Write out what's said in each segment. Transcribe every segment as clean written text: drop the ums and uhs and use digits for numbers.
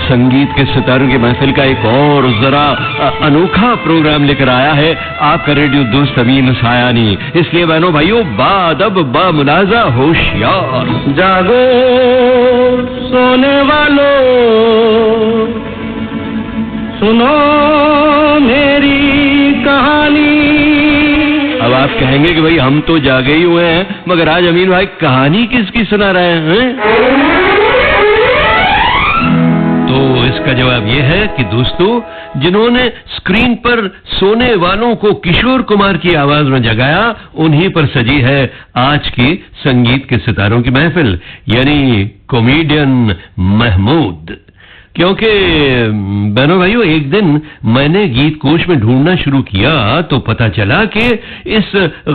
संगीत के सितारों की महफिल का एक और जरा अनोखा प्रोग्राम लेकर आया है आपका रेडियो दोस्त अमीन सायानी। इसलिए बहनों भाइयों, बादब बा मुलाजा होशियार। जागो सोने वालों, सुनो मेरी कहानी। अब आप कहेंगे कि भाई हम तो जागे ही हुए हैं, मगर आज अमीन भाई कहानी किसकी सुना रहे हैं? तो इसका जवाब यह है कि दोस्तों, जिन्होंने स्क्रीन पर सोने वालों को किशोर कुमार की आवाज में जगाया, उन्हीं पर सजी है आज की संगीत के सितारों की महफिल, यानी कॉमेडियन महमूद। क्योंकि बहनों भाइयों, एक दिन मैंने गीत कोश में ढूंढना शुरू किया तो पता चला कि इस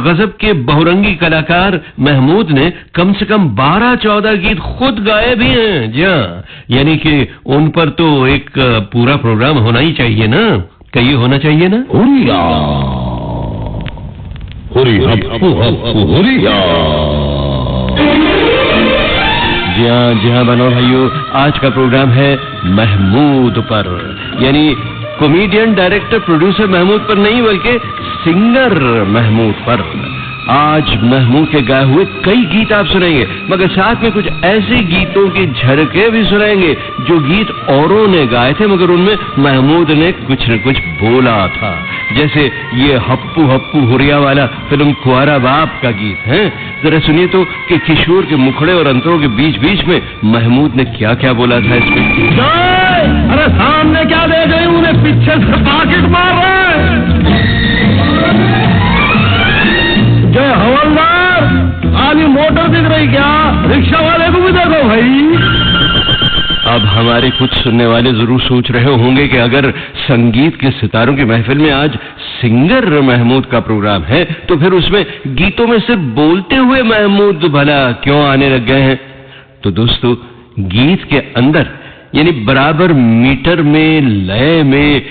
गजब के बहुरंगी कलाकार महमूद ने कम से कम 12-14 गीत खुद गाए भी हैं। जी हाँ, यानी कि उन पर तो एक पूरा प्रोग्राम होना ही चाहिए ना, कहिए होना चाहिए ना। जी हाँ बहनों भाइयों, आज का प्रोग्राम है महमूद पर, यानी कॉमेडियन डायरेक्टर प्रोड्यूसर महमूद पर नहीं, बल्कि सिंगर महमूद पर। आज महमूद के गाए हुए कई गीत आप सुनेंगे, मगर साथ में कुछ ऐसे गीतों की झलकें भी सुनाएंगे जो गीत औरों ने गाए थे, मगर उनमें महमूद ने कुछ न कुछ बोला था। जैसे ये हप्पू हप्पू हुरिया वाला फिल्म कुंवारा बाप का गीत है। जरा सुनिए तो कि किशोर के मुखड़े और अंतरों के बीच बीच में महमूद ने क्या क्या बोला था इसमें। अरे सामने क्या देख रहे, उन्हें पीछे से पॉकेट मार रहा है। जय हवलदार, आली मोटर दिख रही क्या? रिक्शा वाले को भी देखो भाई। अब हमारे कुछ सुनने वाले जरूर सोच रहे होंगे कि अगर संगीत के सितारों की महफिल में आज सिंगर महमूद का प्रोग्राम है, तो फिर उसमें गीतों में सिर्फ बोलते हुए महमूद भला क्यों आने लग गए हैं? तो दोस्तों, गीत के अंदर यानी बराबर मीटर में, लय में,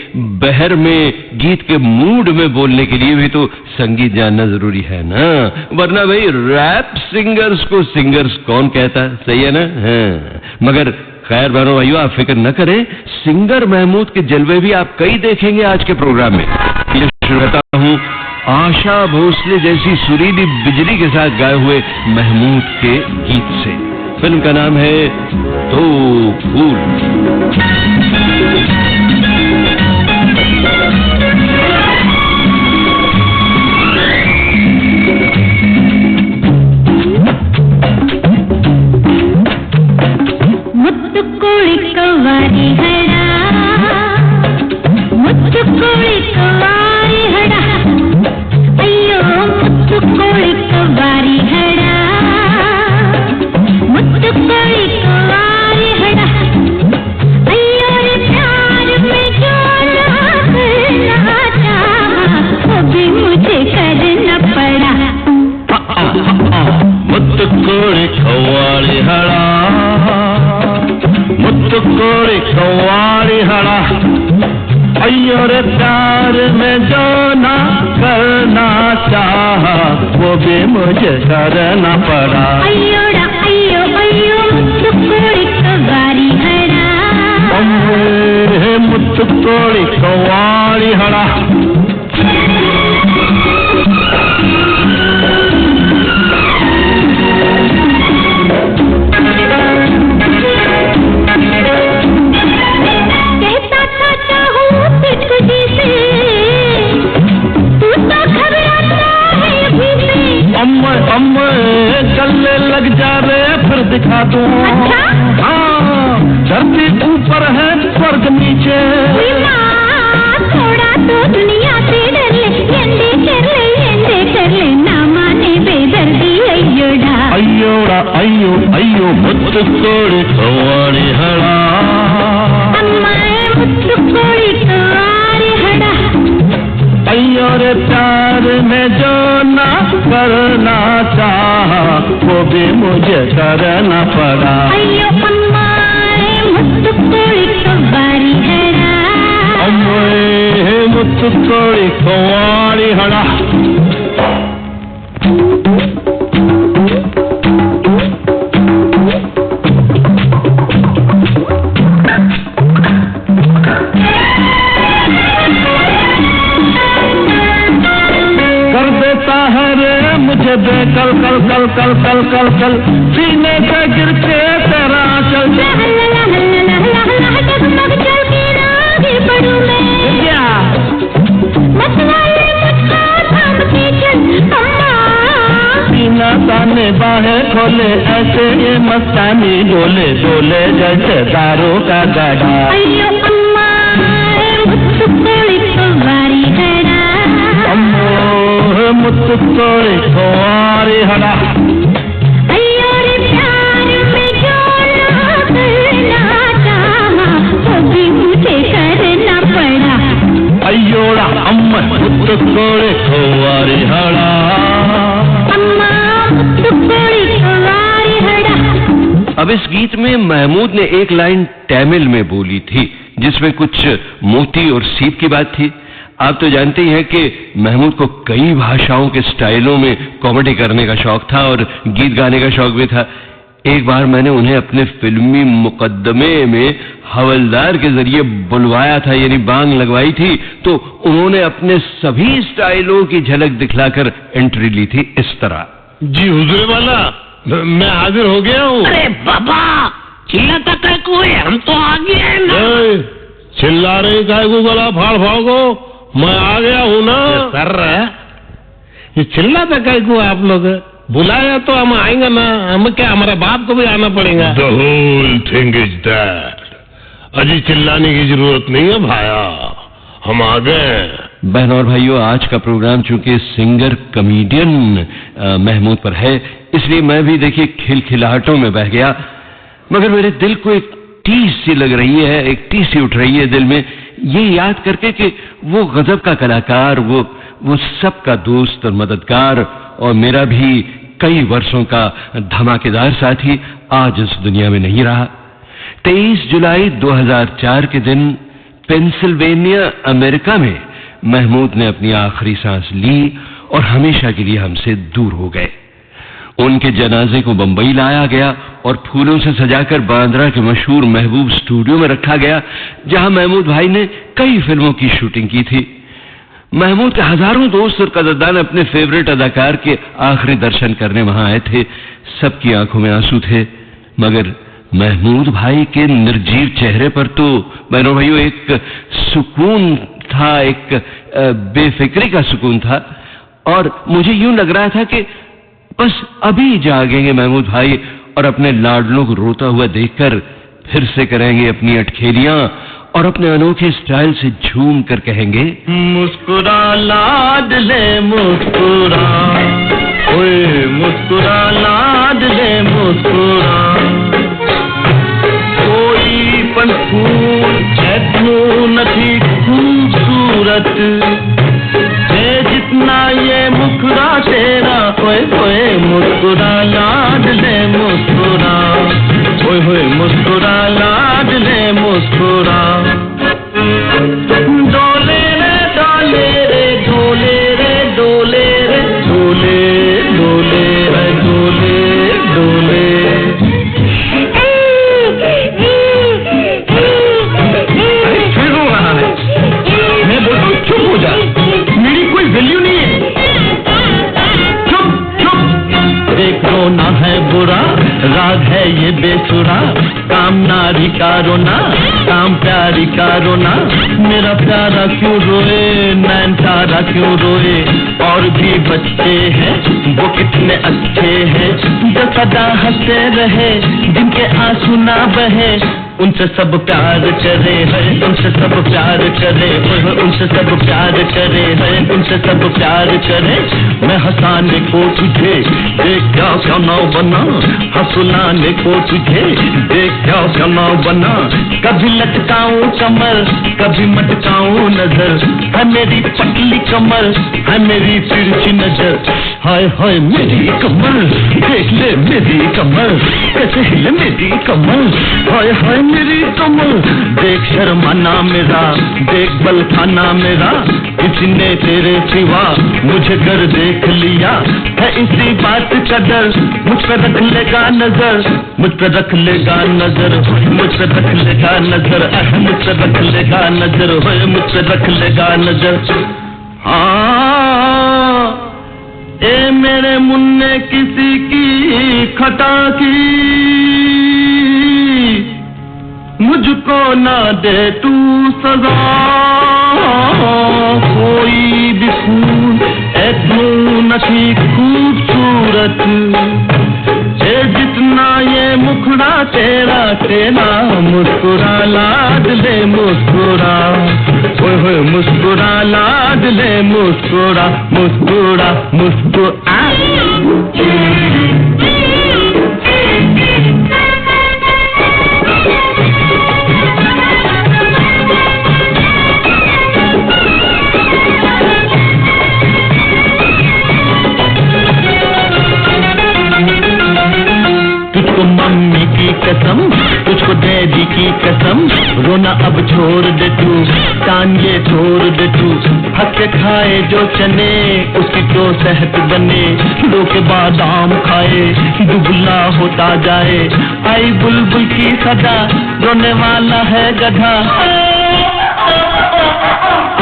बहर में, गीत के मूड में बोलने के लिए भी तो संगीत जानना जरूरी है ना, वरना भाई रैप सिंगर्स को सिंगर्स कौन कहता? सही है ना? हाँ। मगर खैर बहनों भाइयों, आप फिक्र न करें, सिंगर महमूद के जलवे भी आप कई देखेंगे आज के प्रोग्राम में। शुरू करता हूँ आशा भोसले जैसी सुरीली बिजली के साथ गाए हुए महमूद के गीत से। फिल्म का नाम है दो फूल। मुत्तु कोड़ी कवारी हड़ा, मुत्तु कोड़ी कवारी हड़ा, अयो मुत्तु कोड़ी कवारी हड़ा, मुत्तु कोड़ी कवारी हड़ा, अयो रे प्यार में जो ना करना चाहा, वो भी मुझे करना पड़ा। मुत्तु कोड़ी कवारी हड़ा, मुत्तु कोड़ी कवारी हड़ा, अयो रे प्यार में जो ना करना चाहा, वो भी मुझे करना पड़ा। अयोड़ा अयो अयो मुत्तु कोड़ी कवारी हड़ा, मुत्तु कोड़ी कवारी हड़ा। अम्मा गले लग जा रे, फिर दिखा दूं। अच्छा? हाँ, धरती ऊपर है, स्वर्ग नीचे। थोड़ा तो दुनिया से डर ले, येंदे कर ले, ना माने बेदर्दी अयोड़ा। अयोड़ा अयो अयो मुत्तु कोड़ी कवारी हड़ा, अम्मा मुत्तु कोड़ी कवारी हड़ा, अयो रे प्यार में जो ना करना चाहा, वो भी मुझे करना पड़ा। अयो अम्मा मुत्तु कोड़ी कवारी हड़ा, अम्मा मुत्तु कोड़ी कवारी हड़ा। कल कल कल कल सीने से गिर के तेरा चल डगमग चल के आगे बढ़ूं मैं क्या मतवाले मुझको थाम के चल अम्मा सीना ताने बाहें खोले ऐसे ये मस्तानी डोले डोले जैसे दारू का गड़ा अयो अम्मा मुझको कोई कुंवारी हड़ा अम्मो मुझको कोई कुंवारी हड़ा अयो रे प्यार में जो ना करना चाहा वो भी मुझे करना पड़ा अयोड़ा अम्मा मुझको कोई कुंवारी हड़ा अम्मा मुझको कोई कुंवारी हड़ा। अब इस गीत में महमूद ने एक लाइन तमिल में बोली थी जिसमें कुछ मोती और सीप की बात थी। आप तो जानते ही हैं कि महमूद को कई भाषाओं के स्टाइलों में कॉमेडी करने का शौक था और गीत गाने का शौक भी था। एक बार मैंने उन्हें अपने फिल्मी मुकदमे में हवलदार के जरिए बुलवाया था, यानी बांग लगवाई थी, तो उन्होंने अपने सभी स्टाइलों की झलक दिखलाकर एंट्री ली थी इस तरह। जी हुजूर वाला, मैं हाजिर हो गया हूँ। अरे बाबा चिल्लाता काय को है, हम तो आ गए हैं ना। चिल्ला रही काय को गला फाड़ फाड़ को, मैं आ गया हूँ ना। सर ये चिल्लाता काय को आप लोग, बुलाया तो हम आएंगे ना, हम क्या हमारे बाप को भी आना पड़ेगा। The whole thing is that अजी चिल्लाने की जरूरत नहीं है भाया, हम आ गए। बहन और भाइयों, आज का प्रोग्राम चूंकि सिंगर कॉमेडियन महमूद पर है, इसलिए मैं भी देखिए खिलखिलाहटों में बह गया, मगर मेरे दिल को एक टीस सी लग रही है, एक टीस सी उठ रही है दिल में, ये याद करके कि वो गजब का कलाकार, वो सबका दोस्त और मददगार और मेरा भी कई वर्षों का धमाकेदार साथी आज इस दुनिया में नहीं रहा। 23 जुलाई 2004 के दिन पेंसिल्वेनिया अमेरिका में महमूद ने अपनी आखिरी सांस ली और हमेशा के लिए हमसे दूर हो गए। उनके जनाजे को बंबई लाया गया और फूलों से सजाकर बांद्रा के मशहूर महबूब स्टूडियो में रखा गया, जहां महमूद भाई ने कई फिल्मों की शूटिंग की थी। महमूद के हजारों दोस्त और कदरदान अपने फेवरेट अदाकार के आखिरी दर्शन करने वहां आए थे। सबकी आंखों में आंसू थे, मगर महमूद भाई के निर्जीव चेहरे पर तो बहनों भाइयों एक सुकून था, एक बेफिक्री का सुकून था, और मुझे यूं लग रहा था कि बस अभी जागेंगे महमूद भाई और अपने लाडलों को रोता हुआ देखकर फिर से करेंगे अपनी अटखेलियां और अपने अनोखे स्टाइल से झूम कर कहेंगे, मुस्कुरा लाडले मुस्कुरा, ओए मुस्कुरा लाडले मुस्कुरा, कोई पण फूल ऐतनो नथी खूबसूरत है जितना ये मुखड़ा तेरा, ओए ओए मुस्कुरा लाडले मुस्कुरा, ओए ओए मुस्कुरा लाडले मुस्कुरा, डोले रे डोले रे डोले रे डोले रे डोले डोले रे डोले डोले। फिर रो रहा है, मैं बोलता हूँ चुप हो जा, मेरी कोई वैल्यू नहीं है, चुप चुप। देख रोना है बुरा, राग है ये बेसुरा, काम नारी का रोना, काम प्यारी का रोना, मेरा प्यारा क्यों रोए, नैन तारा क्यों रोए, और भी बच्चे हैं वो कितने अच्छे हैं, जो सदा हंसते रहे, जिनके आंसू ना बहे, उनसे सब प्यार करे है, उनसे सब प्यार करे, उनसे सब प्यार करे है, उनसे सब प्यार करे। मैं हंसाने को तुझे देख क्या सना बना, हंसुलाने को तुझे देख क्या सना बना, कभी लटकाऊं कमर कभी मटकाऊं नजर, है मेरी पतली कमर है मेरी तिरछी नजर, हाय हाय मेरी कमर देख ले मेरी कमर, कैसे हिले मेरी कमर, हाय हाय मेरी कमर, देख शर्माना मेरा, देख बल खाना मेरा, किसी ने तेरे सिवा मुझे कर देख लिया है, इसी बात का डर मुझ पर रख लेगा नजर, मुझ पर रख लेगा नजर, मुझ पर रख लेगा नजर, मुझ पर रख लेगा नजर, मुझ पर रख लेगा नजर। हाँ ए मेरे मुन्ने किसी की खता की मुझको ना दे तू सजा कोई भी खून ऐतू नथी खूबसूरत है जितना ये मुखड़ा तेरा तेरा मुस्कुरा लाडले मुस्कुरा ओए होए मुस्कुरा लाडले मुस्कुरा मुस्कुरा मुस्कुरा तुझको मम्मी की कसम तुझको डैडी की कसम रोना अब छोड़ दे तू टांगे तोड़ दे तू हक के खाए जो चने उसकी तो सेहत बने लो के बादाम खाए दुबला होता जाए आई बुलबुल की सदा रोने वाला है गधा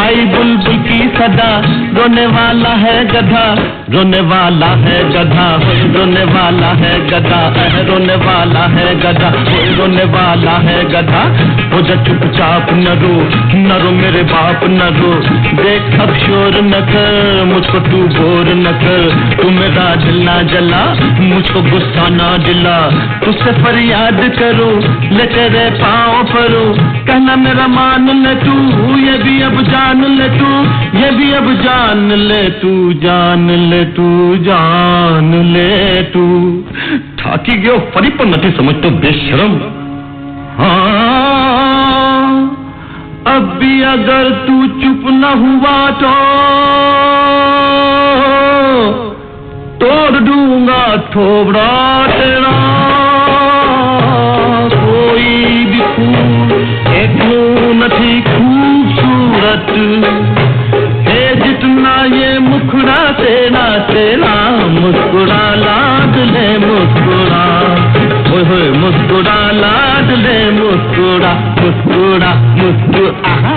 आई बुलबुल की सदा रोने वाला है गधा रोने वाला है गधा रोने वाला है गधा रोने वाला है गधा रोने वाला है गधा हो जा चुपचाप न रो मेरे बाप न रो देख अब शोर न कर मुझको तू बोर न कर तू मेरा दिल ना जला मुझको गुस्सा ना दिला तुझसे फरियाद करो ले तेरे पाँव परो कहना मेरा मान ले तू ये भी अब जान ले तू ये भी अब जान ले तू जान ले तू जान ले तू થાકી ગયો ફરી પણ નથી સમજતો બેશરમ हाँ अब भी अगर तू चुप न हुआ तो तोड़ दूंगा थोबड़ा तेरा कोई भी फूल एक नहीं खूबसूरत है जितना ये मुखड़ा तेरा तेरा मुस्कुरा लाडले मुस्कुरा ओए होए मुस्कुरा लाडले मुस्कुरा मुस्कुरा मुस्कुरा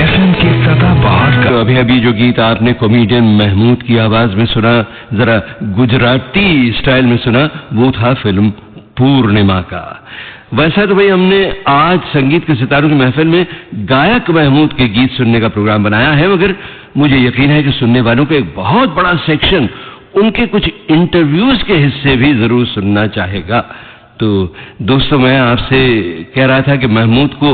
एफएम की सदा बाहर का अभी अभी जो गीत आपने कॉमेडियन महमूद की आवाज में सुना जरा गुजराती स्टाइल में सुना वो था फिल्म पूर्णिमा का। वैसा तो भाई हमने आज संगीत के सितारों की महफिल में गायक महमूद के गीत सुनने का प्रोग्राम बनाया है मगर मुझे यकीन है कि सुनने वालों का एक बहुत बड़ा सेक्शन उनके कुछ इंटरव्यूज के हिस्से भी जरूर सुनना चाहेगा। तो दोस्तों मैं आपसे कह रहा था कि महमूद को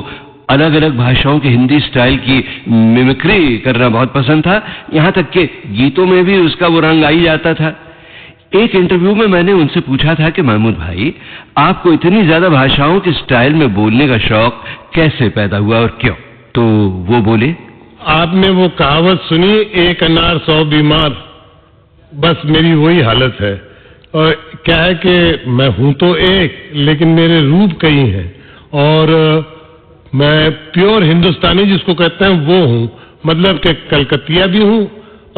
अलग अलग भाषाओं के हिंदी स्टाइल की मिमिक्री करना बहुत पसंद था, यहाँ तक कि गीतों में भी उसका वो रंग आ ही जाता था। एक इंटरव्यू में मैंने उनसे पूछा था कि महमूद भाई आपको इतनी ज्यादा भाषाओं के स्टाइल में बोलने का शौक कैसे पैदा हुआ और क्यों? तो वो बोले, आपने वो कहावत सुनी, एक अनार 100 बीमार, बस मेरी वही हालत है। और क्या है कि मैं हूं तो एक लेकिन मेरे रूप कई हैं और मैं प्योर हिंदुस्तानी जिसको कहते हैं वो हूं, मतलब कि कलकतिया भी हूं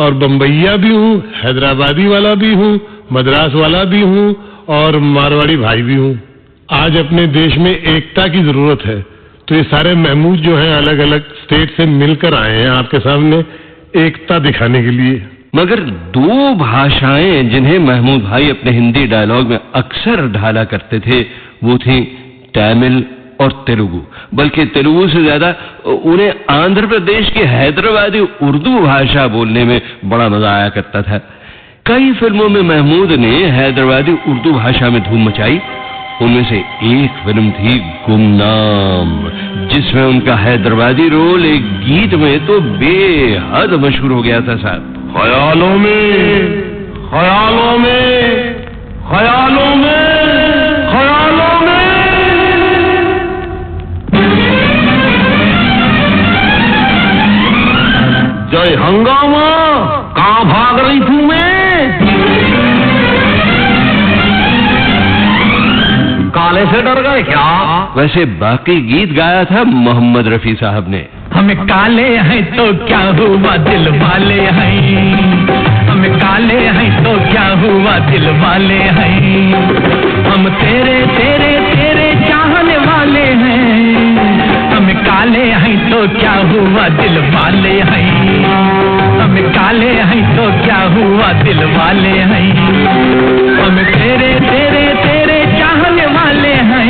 और बम्बईया भी हूं, हैदराबादी वाला भी हूं, मद्रास वाला भी हूं और मारवाड़ी भाई भी हूं। आज अपने देश में एकता की जरूरत है तो ये सारे महमूद जो हैं अलग अलग स्टेट से मिलकर आए हैं आपके सामने एकता दिखाने के लिए। मगर दो भाषाएं जिन्हें महमूद भाई अपने हिंदी डायलॉग में अक्सर ढाला करते थे वो थी तमिल और तेलुगु, बल्कि तेलुगु से ज्यादा उन्हें आंध्र प्रदेश की हैदराबादी उर्दू भाषा बोलने में बड़ा मजा आया करता था। कई फिल्मों में महमूद ने हैदराबादी उर्दू भाषा में धूम मचाई। उनमें से एक फिल्म थी गुमनाम जिसमें उनका हैदराबादी रोल एक गीत में तो बेहद मशहूर हो गया था साहब। ख्यालों में ख्यालों में ख्यालों में ख्यालों में जय हंगामा, कहाँ भाग रही थी मैं? काले से डर गए क्या? वैसे बाकी गीत गाया था मोहम्मद रफी साहब ने। हम काले हैं तो क्या हुआ दिल वाले हैं, हम काले हैं तो क्या हुआ दिल वाले हैं, हम तेरे तेरे तेरे चाहने वाले हैं, हम काले हैं तो क्या हुआ दिल वाले हैं, हम काले हैं तो क्या हुआ दिल वाले हैं, हम तेरे तेरे तेरे चाहने वाले हैं,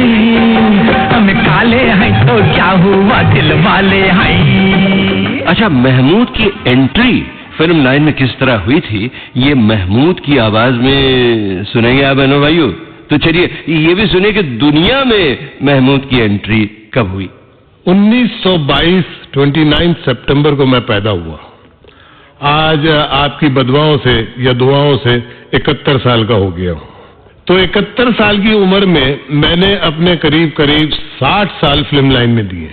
हम काले हैं तो क्या हुआ दिल वाले हैं। अच्छा, महमूद की एंट्री फिल्म लाइन में किस तरह हुई थी, ये महमूद की आवाज में सुनेंगे आप बहनों भाइयों। तो चलिए ये भी सुनिए कि दुनिया में महमूद की एंट्री कब हुई। 1922 29 सितंबर को मैं पैदा हुआ। आज आपकी बदुआओं से या दुआओं से 71 साल का हो गया हूँ। तो 71 साल की उम्र में मैंने अपने करीब करीब 60 साल फिल्म लाइन में दिए।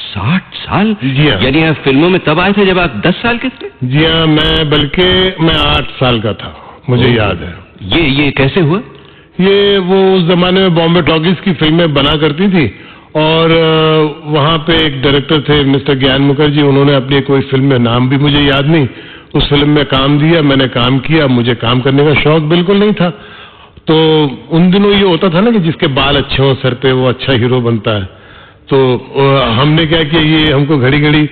60 साल? जी हाँ। यानी आप फिल्मों में तब आए थे जब आप 10 साल के थे? जी हाँ, मैं 8 साल का था, मुझे याद है। ये कैसे हुआ? ये वो उस जमाने में बॉम्बे टॉकीज की फिल्में बना करती थी और वहाँ पे एक डायरेक्टर थे मिस्टर ज्ञान मुखर्जी, उन्होंने अपनी कोई फिल्म में, नाम भी मुझे याद नहीं, उस फिल्म में काम दिया, मैंने काम किया। मुझे काम करने का शौक बिल्कुल नहीं था। तो उन दिनों ये होता था ना कि जिसके बाल अच्छे हो सर पे वो अच्छा हीरो बनता है। तो हमने क्या किया, ये हमको घड़ी घड़ी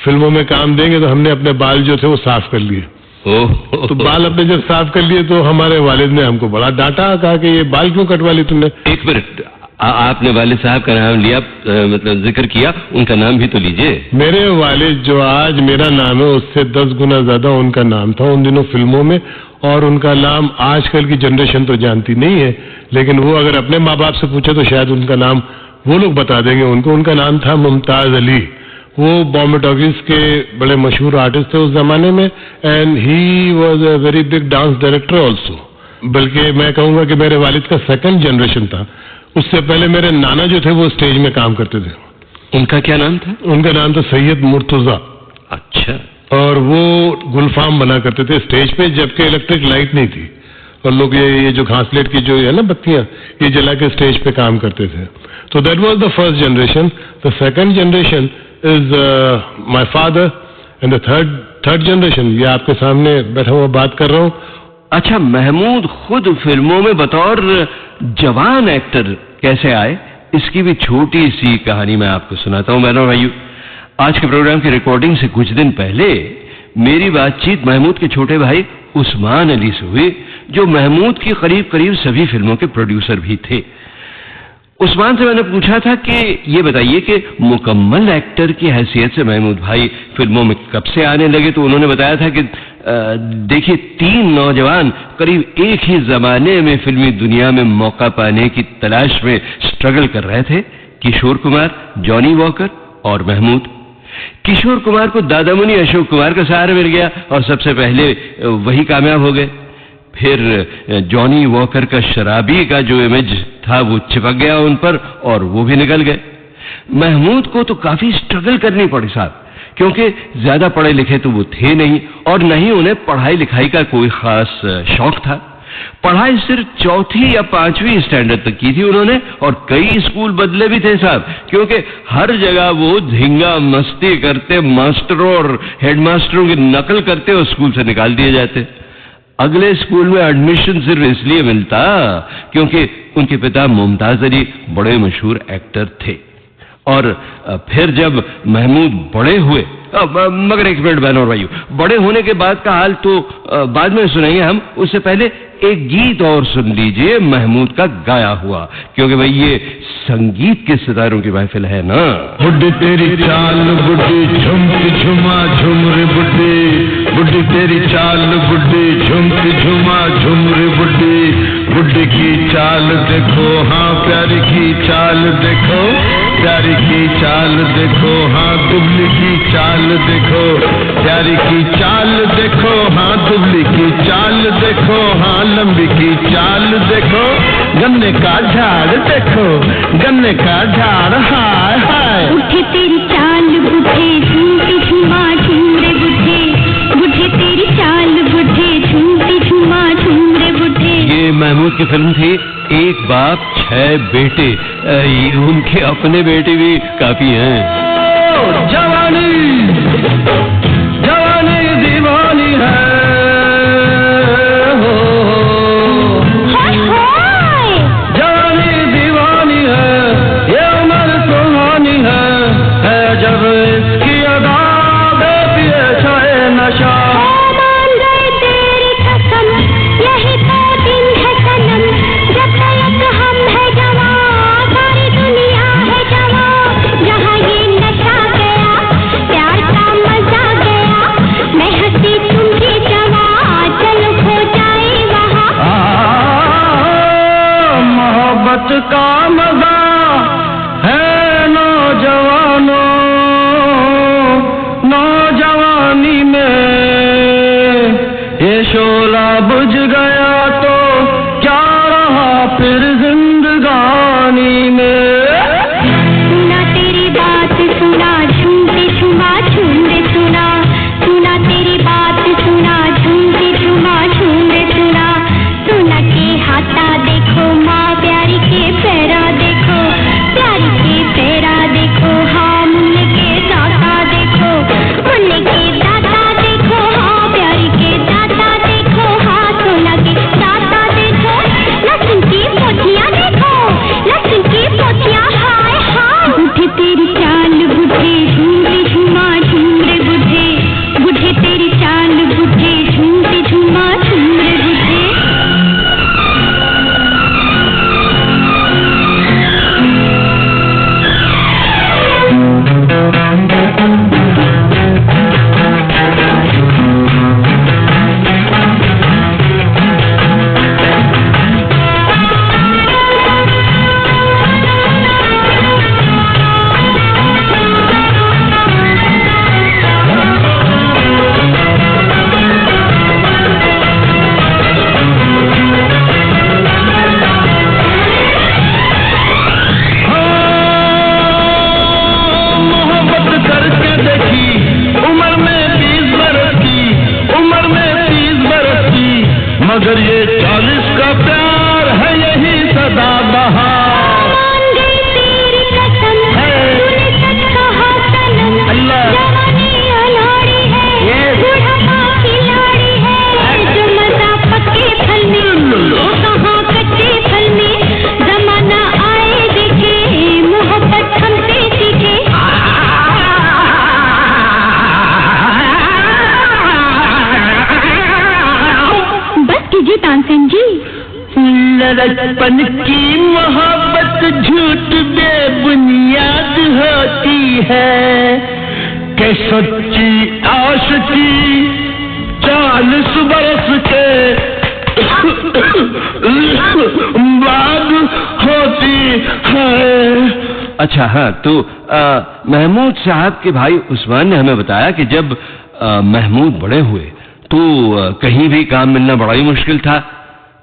फिल्मों में काम देंगे, तो हमने अपने बाल जो थे वो साफ कर लिए। तो बाल अपने जब साफ कर लिए तो हमारे वालिद ने हमको बड़ा डांटा, कहा कि ये बाल क्यों कटवा ली तुमने। एक मिनट, आपने वालिद साहब का नाम लिया, मतलब जिक्र किया, उनका नाम भी तो लीजिए। मेरे वालिद जो आज मेरा नाम है उससे 10 गुना ज्यादा उनका नाम था उन दिनों फिल्मों में, और उनका नाम आजकल की जनरेशन तो जानती नहीं है, लेकिन वो अगर अपने माँ बाप से पूछे तो शायद उनका नाम वो लोग बता देंगे उनको। उनका नाम था मुमताज अली। वो बॉम्बे टॉकीज के बड़े मशहूर आर्टिस्ट थे उस जमाने में, and he was a very big dance director also. बल्कि मैं कहूँगा कि मेरे वालिद का सेकंड जनरेशन था। उससे पहले मेरे नाना जो थे वो स्टेज में काम करते थे। उनका क्या नाम था? उनका नाम था सैयद मुर्तजा। अच्छा। और वो गुलफाम बना करते थे स्टेज पे, जबकि इलेक्ट्रिक लाइट नहीं थी, और लोग ये जो घासलेट की जो है ना बत्तियां, ये जला के स्टेज पे काम करते थे। तो that was the first generation. The second generation is my father, and the third generation, ये आपके सामने बैठा हुआ बात कर रहा हूँ। अच्छा, महमूद खुद फिल्मों में बतौर जवान एक्टर कैसे आए, इसकी भी छोटी सी कहानी मैं आपको सुनाता हूँ बहनों भाइयों। आज के प्रोग्राम की रिकॉर्डिंग से कुछ दिन पहले मेरी बातचीत महमूद के छोटे भाई उस्मान अली से हुई, जो महमूद की करीब करीब सभी फिल्मों के प्रोड्यूसर भी थे। उस्मान से मैंने पूछा था कि ये बताइए कि मुकम्मल एक्टर की हैसियत से महमूद भाई फिल्मों में कब से आने लगे। तो उन्होंने बताया था कि देखिए, 3 नौजवान करीब एक ही जमाने में फिल्मी दुनिया में मौका पाने की तलाश में स्ट्रगल कर रहे थे। किशोर कुमार, जॉनी वॉकर और महमूद। किशोर कुमार को दादामुनि अशोक कुमार का सहारा मिल गया और सबसे पहले वही कामयाब हो गए। फिर जॉनी वॉकर का शराबी का जो इमेज था वो चिपक गया उन पर और वो भी निकल गए। महमूद को तो काफी स्ट्रगल करनी पड़ी साहब, क्योंकि ज्यादा पढ़े लिखे तो वो थे नहीं, और नहीं उन्हें पढ़ाई लिखाई का कोई खास शौक था। पढ़ाई सिर्फ 4वीं या 5वीं स्टैंडर्ड तक की थी उन्होंने, और कई स्कूल बदले भी थे साहब, क्योंकि हर जगह वो धींगा मस्ती करते, मास्टरों और हेडमास्टरों की नकल करते और स्कूल से निकाल दिए जाते। अगले स्कूल में एडमिशन सिर्फ इसलिए मिलता क्योंकि उनके पिता मुमताज अली बड़े मशहूर एक्टर थे। और फिर जब महमूद बड़े हुए, मगर एक मिनट बहनों और भाइयों, बड़े होने के बाद का हाल तो बाद में सुनाएंगे हम, उससे पहले एक गीत और सुन लीजिए महमूद का गाया हुआ, क्योंकि भाई ये संगीत के सितारों की महफिल है ना। बुड्ढी तेरी चाल बुड्ढी झुमकी झुमा झुम रे बुड्ढी, बुड्ढी तेरी चाल बुड्ढी झुमकी झुमा झुम रे बुड्ढी, बुड्ढी की चाल देखो हाँ प्यारी की चाल देखो, प्यारी की चाल देखो हाँ दुबली की चाल देखो, प्यारी की चाल देखो हाँ दुबली की चाल देखो, हाँ लंबी की चाल देखो, गन्ने का झाड़ देखो, गन्ने का झाड़ हाय हाय। बुढ़े तेरी चाल बुढ़े झूमती झुमा झूम रे बुढ़े, बुढ़े तेरी चाल बुढ़े झूमती झुमा झूम रे बुढ़े। ये महमूद की फिल्म थी एक बाप 6 बेटे। उनके अपने बेटे भी काफी हैं। जवानी जवानी दीवानी है हो, हाय हाय जवानी दीवानी है, ये उम्र सुहानी है जब इसकी अदा देती है छाए नशा। बात का मजा है नौजवानों, नौजवानी में ये शोला बुझ गया तो क्या रहा फिर जिंदगानी में। सुना तेरी बात सुना झूमते झुमा झूमते सुना, सुना तेरी बात सुना झूमते झुमा झूमते सुना, सुना के हाथा देखो माँ प्यारी के पैरा देखो, प्यारी के पैरा देखो, हाँ मुन्ने के दाता देखो, मुन्ने के दाता देखो, हाँ प्यारी के दाता देखो, हाँ सोना के दाता देखो, लहसुन की पोथियाँ देखो, लहसुन की पोथियाँ हाय हाँ। बुढ़े तेरी चाल बुढ़े झूमते झुमा झूमरे बुढ़े, बुढ़े तेरी चाल बुढ़े झूमते झुमा झूमरे बुढ़े। मगर ये 40 का प्यार है यही सदा बहार। मान गई तेरी कसम तूने सच कहा सनम, जवानी अनाड़ी है बुढ़ापा खिलाड़ी है, जो मजा पक्के फल में वो कहाँ कच्चे फल में, जमाना आए देखे मोहब्बत हमसे सीखे। बस कीजिए तानसेन जी। लड़कपन की मोहब्बत झूठ बेबुनियाद होती है, कि सच्ची आशिकी 40 बरस के बाद होती है। अच्छा हाँ, तो महमूद साहब के भाई उस्मान ने हमें बताया कि जब महमूद बड़े हुए तो कहीं भी काम मिलना बड़ा ही मुश्किल था।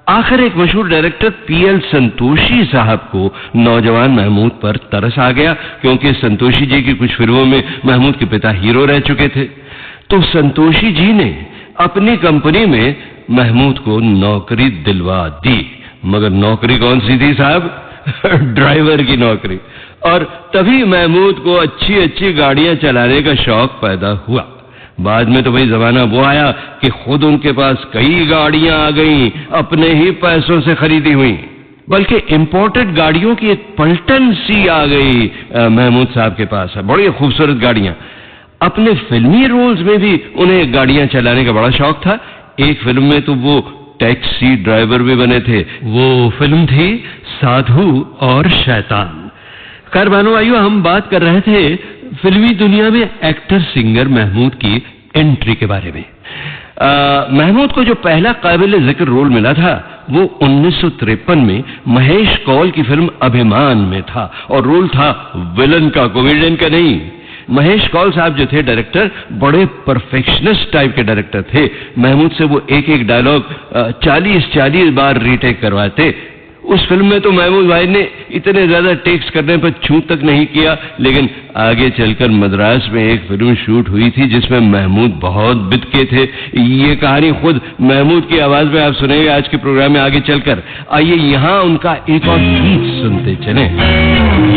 आखिर एक मशहूर डायरेक्टर पीएल संतोषी साहब को नौजवान महमूद पर तरस आ गया, क्योंकि संतोषी जी की कुछ फिल्मों में महमूद के पिता हीरो रह चुके थे। तो संतोषी जी ने अपनी कंपनी में महमूद को नौकरी दिलवा दी। मगर नौकरी कौन सी थी साहब? ड्राइवर की नौकरी। और तभी महमूद को अच्छी अच्छी गाड़ियां चलाने का शौक पैदा हुआ। बाद में तो भाई जमाना वो आया कि खुद उनके पास कई गाड़ियां आ गईं, अपने ही पैसों से खरीदी हुई, बल्कि इंपोर्टेड गाड़ियों की एक पलटन सी आ गई महमूद साहब के पास। बड़ी खूबसूरत गाड़ियां। अपने फिल्मी रोल्स में भी उन्हें गाड़ियां चलाने का बड़ा शौक था। एक फिल्म में तो वो टैक्सी ड्राइवर भी बने थे। वो फिल्म थी साधु और शैतान। कारबानो आइयो, हम बात कर रहे थे फिल्मी दुनिया में एक्टर सिंगर महमूद की एंट्री के बारे में। महमूद को जो पहला काबिल जिक्र रोल मिला था वो 1953 में महेश कौल की फिल्म अभिमान में था, और रोल था विलन का, कॉमेडियन का नहीं। महेश कौल साहब जो थे डायरेक्टर, बड़े परफेक्शनिस्ट टाइप के डायरेक्टर थे। महमूद से वो एक एक डायलॉग 40-40 बार रीटेक करवाते। उस फिल्म में तो महमूद भाई ने इतने ज्यादा टेक्स करने पर छू तक नहीं किया, लेकिन आगे चलकर मद्रास में एक फिल्म शूट हुई थी जिसमें महमूद बहुत बितके थे। ये कहानी खुद महमूद की आवाज में आप सुनेंगे आज के प्रोग्राम में आगे चलकर। आइए यहाँ उनका एक और गीत सुनते चले।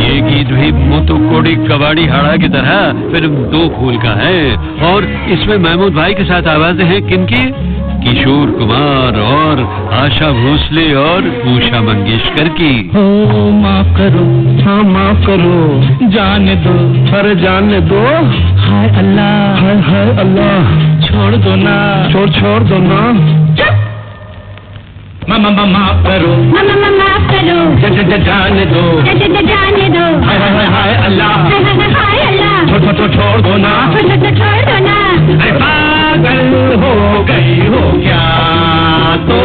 ये गीत भी मुतु कोड़ी कबाड़ी हाड़ा की तरह फिल्म दो फूल का है, और इसमें महमूद भाई के साथ आवाजें हैं किनकी? किशोर कुमार और आशा भोसले और उषा मंगेशकर की। हो माफ करो, हाँ माफ करो, जाने दो, पर जाने दो। हाय अल्लाह, हाय हाय अल्लाह, छोड़ दो ना, छोड़ दो ना। मामा माफ करो, मामा माफ करो, जाने दो, जाने दो। हाय हाय हाय अल्लाह, हाय अल्लाह, छोड़ दो ना, छोड़ दो ना। अरे पागल हो गई हो क्या तो?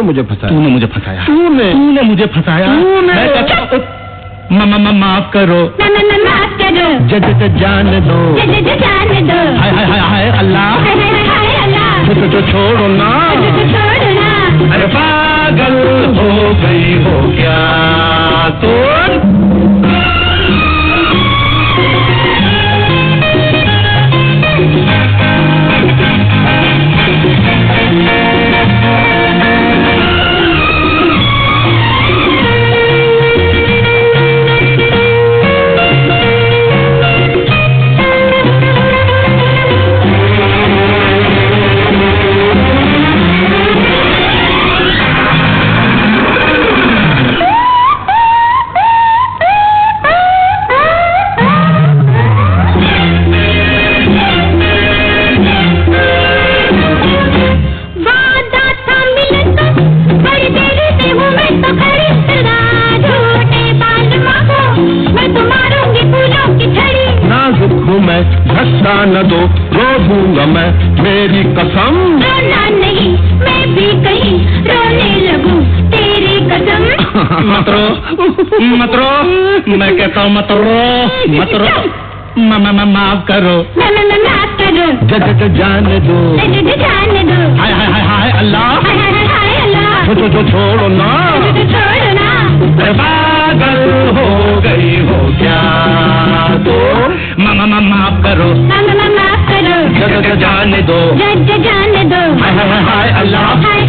तूने मुझे फंसाया। तूने मुझे फंसाया। तूने मुझे फंसाया। माफ करो। माफ करो। जज जान दो। जान दो। हाय अल्लाह। हाय अल्लाह। तो छोड़ो ना। छोड़ो ना। अरे पागल हो गई हो क्या तो? धक्का न दो, रो दूंगा मैं, मेरी कसम। रोना नहीं, मैं भी कहीं रोने लगूं, तेरी कसम। मत रो, मैं कहता हूँ मत रो। माफ करो। माफ करो। जज जाने दो। जाने दो। हाय अल्लाह। हाय अल्लाह। तो छोड़ो ना। छोड़ो ना। पागल हो गई हो क्या तो? माफ करो। माफ करो। जज जाने दो। जाने दो। हाय अल्लाह। हाय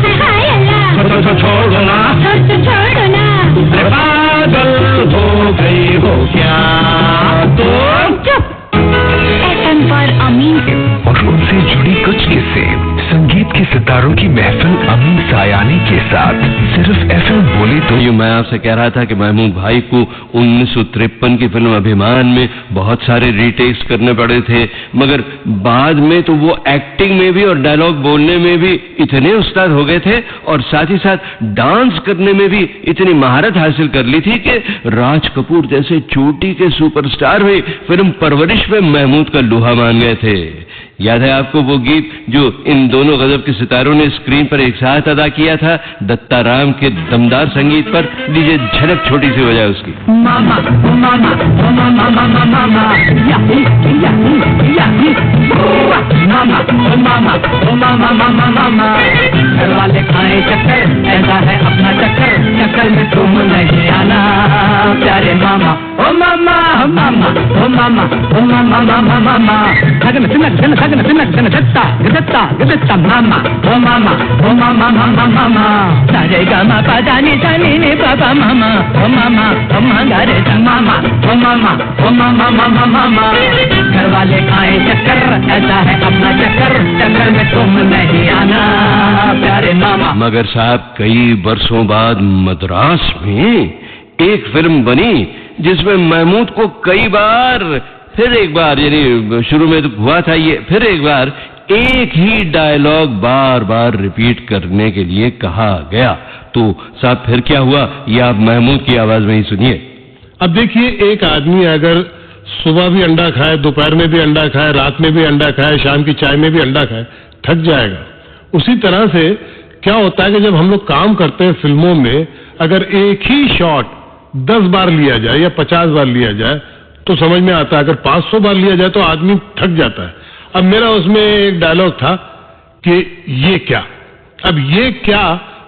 अल्लाह। तो छोड़ो ना। छोड़ो ना। पागल हो गई हो क्या तो? FM पर अमीन और उनसे जुड़ी कुछ किस्से संगीत के सितारों की महफिल अमीन सायानी के साथ सिर्फ FM बोले तो। मैं आपसे कह रहा था कि महमूद भाई को 1953 की फिल्म अभिमान में बहुत सारे रीटेक्स करने पड़े थे, मगर बाद में तो वो एक्टिंग में भी और डायलॉग बोलने में भी इतने उस्ताद हो गए थे और साथ ही साथ डांस करने में भी इतनी महारत हासिल कर ली थी कि राज कपूर जैसे चोटी के सुपरस्टार भी फिल्म परवरिश में महमूद का लोहा मान गए थे। याद है आपको वो गीत जो इन दोनों गजब के सितारों ने स्क्रीन पर एक साथ अदा किया था? दत्ता राम के दमदार संगीत पर लीजिए झलक छोटी सी वजह उसकी। मामा मामा मामा मामा मामा याहू याहू याहू मामा मामा मामा मामा मामा। घर वाले खाए चक्कर, ऐसा है अपना चक्कर, चक्कर में तुम नहीं आना प्यारे मामा। ओ मामा मामा ओ मामा ओ मामा मामा मामा। धगन सिनक धन धगन सिनक धन धत्ता गदत्ता गदत्ता मामा ओ मामा ओ मामा मामा मामा। सारे गामा पादानी सानी ने पापा मामा ओ मामा ओ मांगारे मामा ओ मामा ओ मामा मामा मामा। घर वाले खाए चक्कर, ऐसा है अपना चक्कर, चक्कर में तुम नहीं आना प्यारे मामा। मगर साहब कई वर्षों बाद मद्रास में एक फिल्म बनी जिसमें महमूद को कई बार, फिर एक बार, यानी शुरू में तो हुआ था ये, फिर एक बार एक ही डायलॉग बार बार रिपीट करने के लिए कहा गया। तो साहब फिर क्या हुआ, ये आप महमूद की आवाज में ही सुनिए। अब देखिए, एक आदमी अगर सुबह भी अंडा खाए, दोपहर में भी अंडा खाए, रात में भी अंडा खाए, शाम की चाय में भी अंडा खाए, थक जाएगा। उसी तरह से क्या होता है कि जब हम लोग काम करते हैं फिल्मों में, अगर एक ही शॉट 10 बार लिया जाए या 50 बार लिया जाए तो समझ में आता है, अगर 500 बार लिया जाए तो आदमी थक जाता है। अब मेरा उसमें एक डायलॉग था कि ये क्या, अब ये क्या,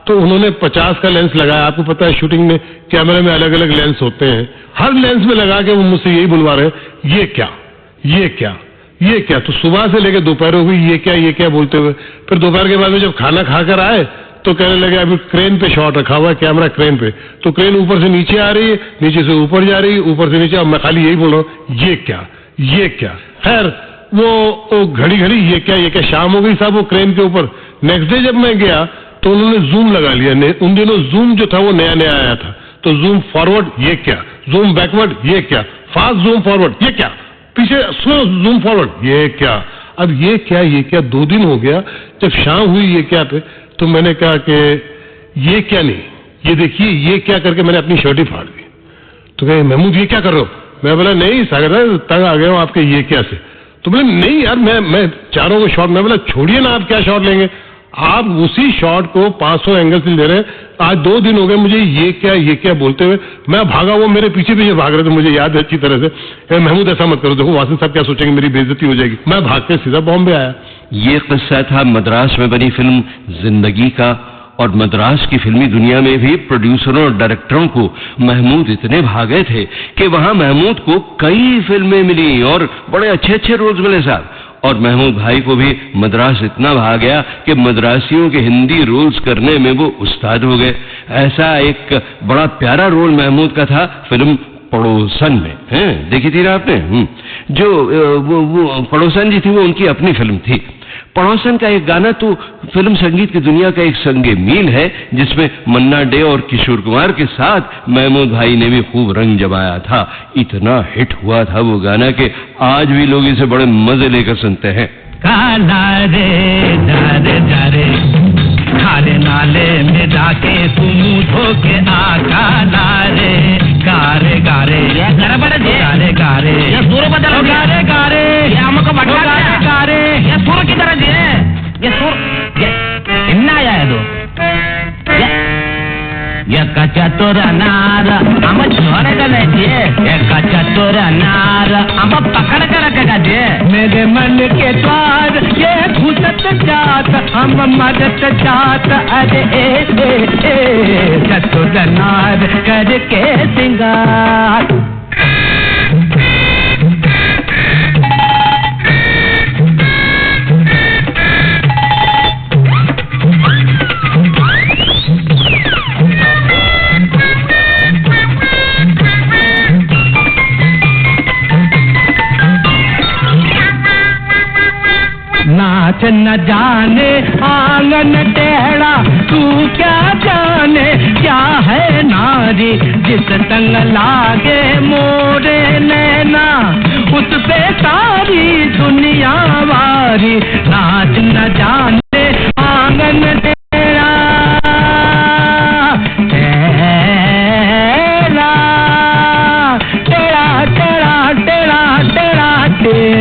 तो उन्होंने 50 का लेंस लगाया। आपको पता है शूटिंग में कैमरे में अलग अलग लेंस होते हैं, हर लेंस में लगा के वो मुझसे यही बुलवा रहे, ये क्या ये क्या ये क्या। तो सुबह से लेकर दोपहर हो गई ये क्या बोलते हुए। फिर दोपहर के बाद में जब खाना खाकर आए तो कहने लगे अभी क्रेन पे शॉट रखा हुआ है, कैमरा क्रेन पे, तो क्रेन ऊपर से नीचे आ रही है, नीचे से ऊपर जा रही है, ऊपर से नीचे। अब मैं खाली यही बोल रहा हूँ ये क्या। खैर वो घड़ी ये क्या। शाम हो गई साहब वो क्रेन के ऊपर। नेक्स्ट डे जब मैं गया तो उन्होंने जूम लगा लिया। उन दिनों जूम जो था वो नया आया था, तो जूम फॉरवर्ड ये क्या, जूम बैकवर्ड ये क्या, फास्ट जूम फॉरवर्ड ये क्या, पीछे स्लो जूम फॉरवर्ड ये क्या। अब ये क्या 2 दिन हो गया। जब शाम हुई ये क्या पे, तो मैंने कहा कि ये क्या नहीं, ये देखिए ये क्या करके मैंने अपनी शर्ट ही फाड़ दी। तो कहे महमूद ये क्या कर रहे हो? मैं बोला नहीं सागर तंग आ गया हूँ आपके ये क्या से। तो बोले नहीं यार मैं चारों को शॉट, मैं बोला छोड़िए ना आप क्या शॉट लेंगे, आप उसी शॉट को 500 एंगल से ले रहे हैं। आज 2 दिन हो गए मुझे ये क्या बोलते हुए, मैं भागा, वो मेरे पीछे भाग रहे थे, मुझे याद है अच्छी तरह से। महमूद ऐसा मत करो, देखो वासिफ साहब क्या सोचेंगे, मेरी बेइज्जती हो जाएगी। मैं भाग के सीधा बॉम्बे आया। ये किस्सा था मद्रास में बनी फिल्म जिंदगी का। और मद्रास की फिल्मी दुनिया में भी प्रोड्यूसरों और डायरेक्टरों को महमूद इतने भागे थे कि वहां महमूद को कई फिल्में मिली और बड़े अच्छे रोल्स मिले साहब। और महमूद भाई को भी मद्रास इतना भाग गया कि मद्रासियों के हिंदी रोल्स करने में वो उस्ताद हो गए। ऐसा एक बड़ा प्यारा रोल महमूद का था फिल्म पड़ोसन में, हैं देखी थी ना आपने? जो वो पड़ोसन जी थी, वो उनकी अपनी फिल्म थी। पड़ोसन का एक गाना तो फिल्म संगीत की दुनिया का एक संगे मील है, जिसमें मन्ना डे और किशोर कुमार के साथ महमूद भाई ने भी खूब रंग जमाया था। इतना हिट हुआ था वो गाना कि आज भी लोग इसे बड़े मजे लेकर सुनते हैं। काला रे जारे जारे खारे नाले में जाके तुम धो के आ, काला रे गारे गारे गारे गारे ये सुर बदल गारे गारे ये हमको बदला गारे गारे ये सुर की तरह है, ये सुर ये इन्ना आया है ये चतुर नार हम छोड़ कर लेजिए, चतुर नार हम पकड़ कर रखेगा जी। मेरे मन के द्वार ये घुसत जात, हम मदद जात, अरे ए चतुर नार करके सिंगार। नाच न जाने आंगन टेढ़ा, तू क्या जाने क्या है नारी, जिस तंग लागे मोरे नैना उस पे सारी दुनिया वारी। नाच न जाने आंगन टेढ़ा टेढ़ा टेढ़ा टेढ़ा टेढ़ा टेढ़ा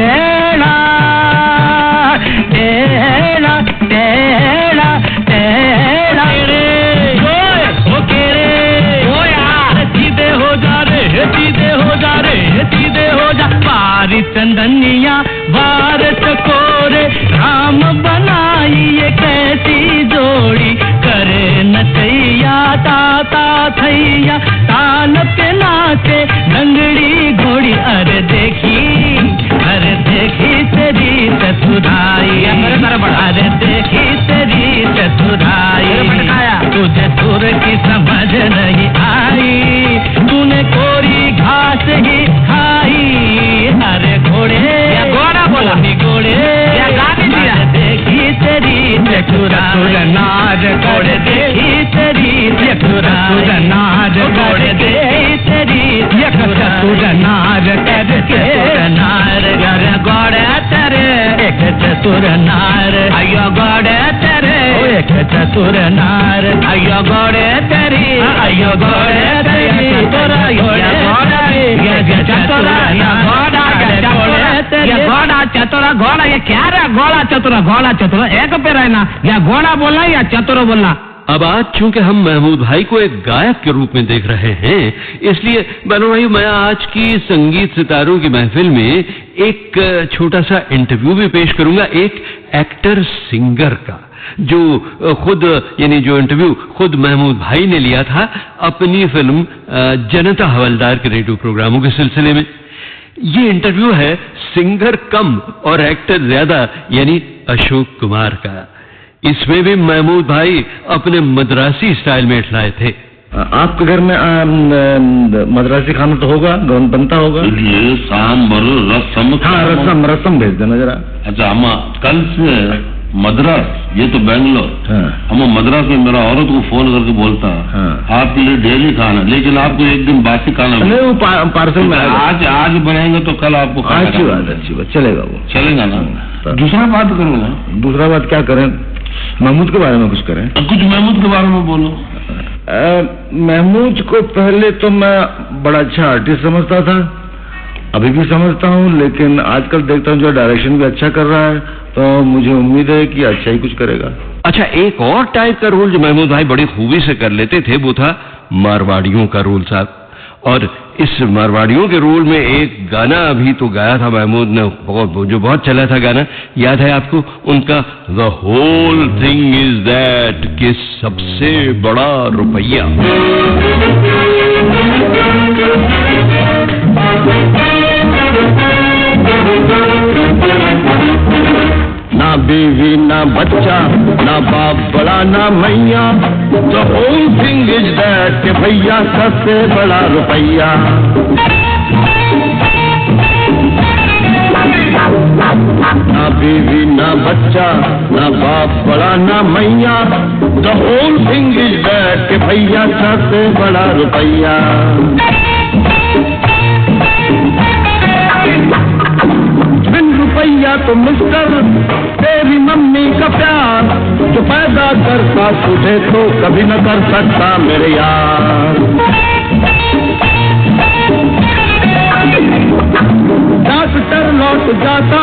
टेढ़ा चंदनिया बार चकोरे राम बनाई ये कैसी जोड़ी, करे नचैया ताता थैया ताल पे नाचे लंगड़ी घोड़ी। अरे देखी तेरी ससुराई, अरे देखी तेरी ससुराई, तुझे सुर की समझ नहीं आई, तूने कोरी घास ही खाई। अरे घोड़े घोड़ा बोला घोड़े देखी तेरी चतुर नार, घोड़े देखी तेरी चतुर नार, घोड़े देखी तेरी चतुर नार करके नार। घोड़े तेरे एक चतुर नार, अयो घोड़े तेरे एक चतुर नार, अयो घोड़े तेरी, अयो घोड़े तेरी चतुर घोड़ा चतुर घोड़ा। ये क्या रहा घोड़ा चतुर एक पे रहना, या घोड़ा बोलना या चतुर बोलना। अब आज चूंकि हम महमूद भाई को एक गायक के रूप में देख रहे हैं, इसलिए बहनों भाई मैं आज की संगीत सितारों की महफिल में एक छोटा सा इंटरव्यू भी पेश करूंगा एक एक्टर सिंगर का, जो खुद यानी जो इंटरव्यू खुद महमूद भाई ने लिया था अपनी फिल्म जनता हवलदार के रेडियो प्रोग्रामों के सिलसिले में। ये इंटरव्यू है सिंगर कम और एक्टर ज्यादा यानी अशोक कुमार का। इसमें भी महमूद भाई अपने मद्रासी स्टाइल में इठलाए थे। आपके घर में मद्रासी खाना तो होगा, बनता होगा? ये सांबर रसम। हाँ रसम भेज देना जरा। अच्छा हम कल से मद्रास, ये तो बेंगलोर, हम मद्रास में मेरा औरत को फोन करके बोलता है आपके लिए डेली खाना, लेकिन आपको एक दिन बासी खाना नहीं, वो पार्सल में आज बनाएंगे तो कल आपको अच्छी बात चलेगा, वो चलेगा ना। दूसरा बात करो ना। दूसरा बात क्या करें? महमूद के बारे में कुछ करें? कुछ महमूद के बारे में बोलो। महमूद को पहले तो मैं बड़ा अच्छा आर्टिस्ट समझता था, अभी भी समझता हूँ, लेकिन आजकल देखता हूँ जो डायरेक्शन भी अच्छा कर रहा है, तो मुझे उम्मीद है कि अच्छा ही कुछ करेगा। अच्छा, एक और टाइप का रोल जो महमूद भाई बड़ी खूबी से कर लेते थे वो था मारवाड़ियों का रोल साहब। और इस मारवाड़ियों के रोल में एक गाना अभी तो गाया था महमूद ने, जो बहुत चला था गाना, याद है आपको उनका? The whole thing is that, कि सबसे बड़ा रुपया। ना बीवी ना बच्चा, ना बाप बड़ा ना मैया, the whole thing is that कि भैया सबसे बड़ा रुपया। ना बीवी ना बच्चा, ना बाप बड़ा ना मैया, the whole thing is that कि भैया सबसे बड़ा रुपया। बिन रुपया तो मिस्टर तेरी मम्मी का प्यार, जो पैदा करता तुझे तो कभी न कर सकता मेरे यार। डॉक्टर लौट जाता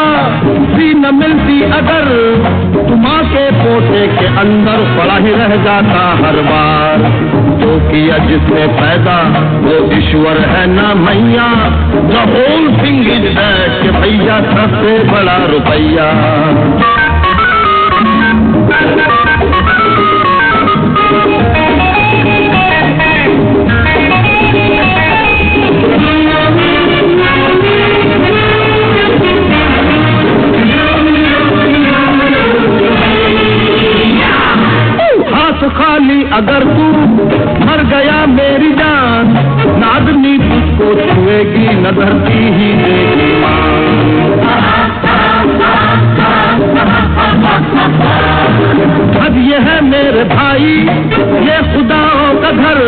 भी न मिलती अगर, तू माँ के पोटे के अंदर पड़ा ही रह जाता हर बार। जो किया जिसने पैदा वो ईश्वर है ना मैया, the whole thing is that कि भैया सबसे बड़ा रुपया। खाली अगर तू मर गया मेरी जान, न आदमी तुझको छुएगी न धरती ही देगी अब ये है मेरे भाई ये खुदाओं का घर,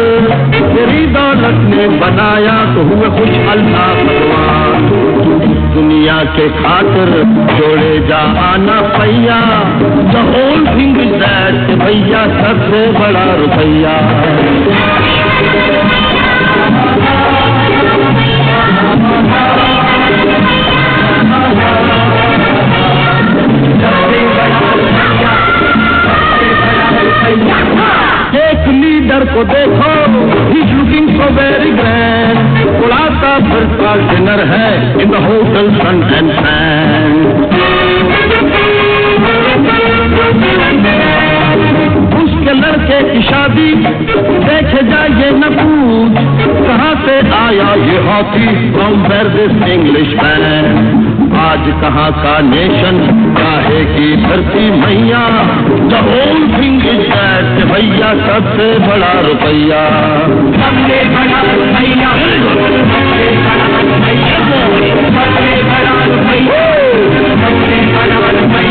तेरी दौलत ने बनाया तो हुए कुछ अल्लाह भगवान। दुनिया के खातिर जोड़े जा आना पैया, the whole thing is that भैया सबसे बड़ा रुपया। एक लीडर को देखो, he's looking so very grand, उड़ाता फिरता डिनर है in the hotel sun and sand। उसके लड़के की शादी देखे जाइए न पूछ, कहाँ से आया ये हाथी from where this Englishman। आज कहाँ का नेशन काहे की धरती मैया, the whole thing is that भैया सबसे बड़ा रुपया। सबसे बड़ा रुपया, सबसे बड़ा रुपया, सबसे बड़ा रुपया, सबसे बड़ा रुपया,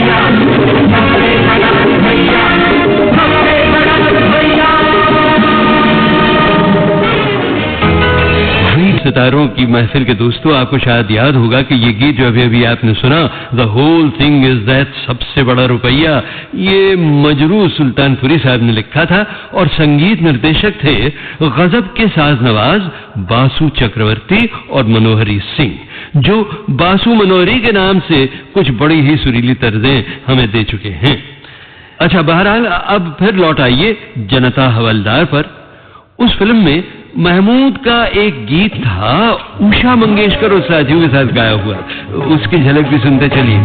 सबसे बड़ा रुपया, सबसे बड़ा रुपया। सितारों की महफिल के दोस्तों, आपको शायद याद होगा कि ये गीत जो अभी अभी आपने सुना, the whole thing is that सबसे बड़ा रुपया, ये मजरू सुल्तानपुरी साहब ने लिखा था और संगीत निर्देशक थे गजब के साज़नवाज बासु चक्रवर्ती और मनोहरी सिंह, जो बासु मनोहरी के नाम से कुछ बड़ी ही सुरीली तर्जें हमें दे चुके हैं। अच्छा, बहरहाल अब फिर लौट आइए जनता हवलदार पर। उस फिल्म में महमूद का एक गीत था उषा मंगेशकर और साथियों के साथ गाया हुआ, उसकी झलक भी सुनते चलिए।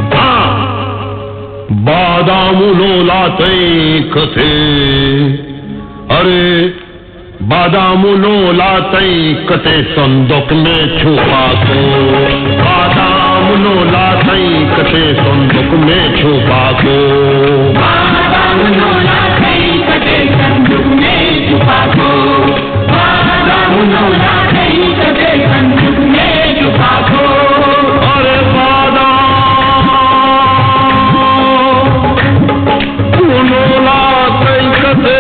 बादामुलो लाते कथे, अरे बादामुलो लाते कथे संदूक में छुपा को, बादामुलो लाते कथे संदूक में छुपा को, बादामुलो लाते कथे संदूक में छुपा को, बादामुलो लाते कथे संदूक में छुपा को। अरे बादामुलो लाते कथे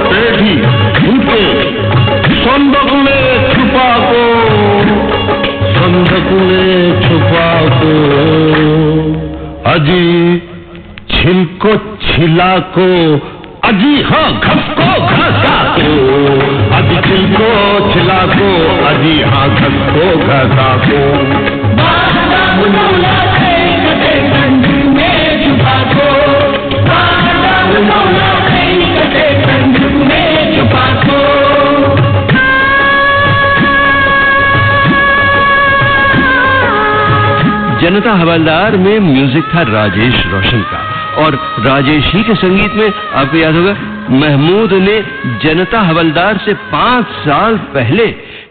पेटी उनके संदूक में छुपा को, बंधक में छुपा को, अजी छिलको छिला को, अजी हाँ घस को घसा को, अजी छिलको छिला को, अजी हाँ घस को घसा को। जनता हवलदार में म्यूजिक था राजेश रोशन का, और राजेश ही के संगीत में आपको याद होगा महमूद ने जनता हवलदार से 5 साल पहले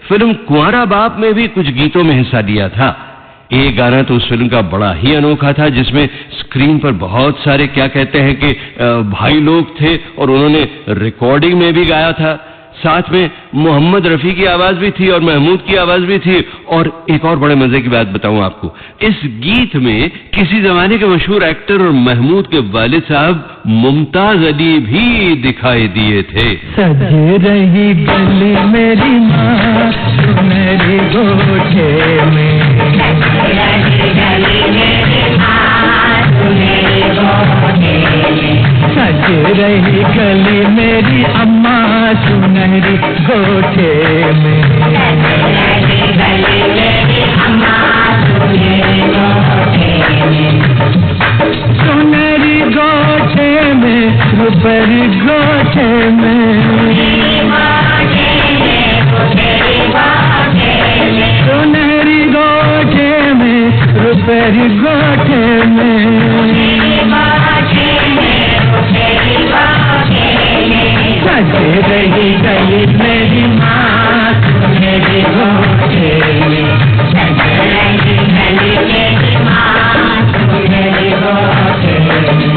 फिल्म कुंवारा बाप में भी कुछ गीतों में हिस्सा लिया था। एक गाना तो उस फिल्म का बड़ा ही अनोखा था, जिसमें स्क्रीन पर बहुत सारे क्या कहते हैं कि भाई लोग थे, और उन्होंने रिकॉर्डिंग में भी गाया था। साथ में मोहम्मद रफी की आवाज भी थी और महमूद की आवाज भी थी। और एक और बड़े मजे की बात बताऊं आपको, इस गीत में किसी जमाने के मशहूर एक्टर और महमूद के वालिद साहब मुमताज अली भी दिखाई दिए थे। सज रही गली मेरी माँ मेरी गोठे में, सज रही गली मेरी अम्मा सुनहरी गोठे में, सुनहरी गोठे में, रुपरी गोठे में, सुनहरी गोठे में, रुपरी गोठे में, सज रही गली मेरी माँ सुनहरी गोठे में, सज रही गली मेरी माँ सुनहरी गोठे में।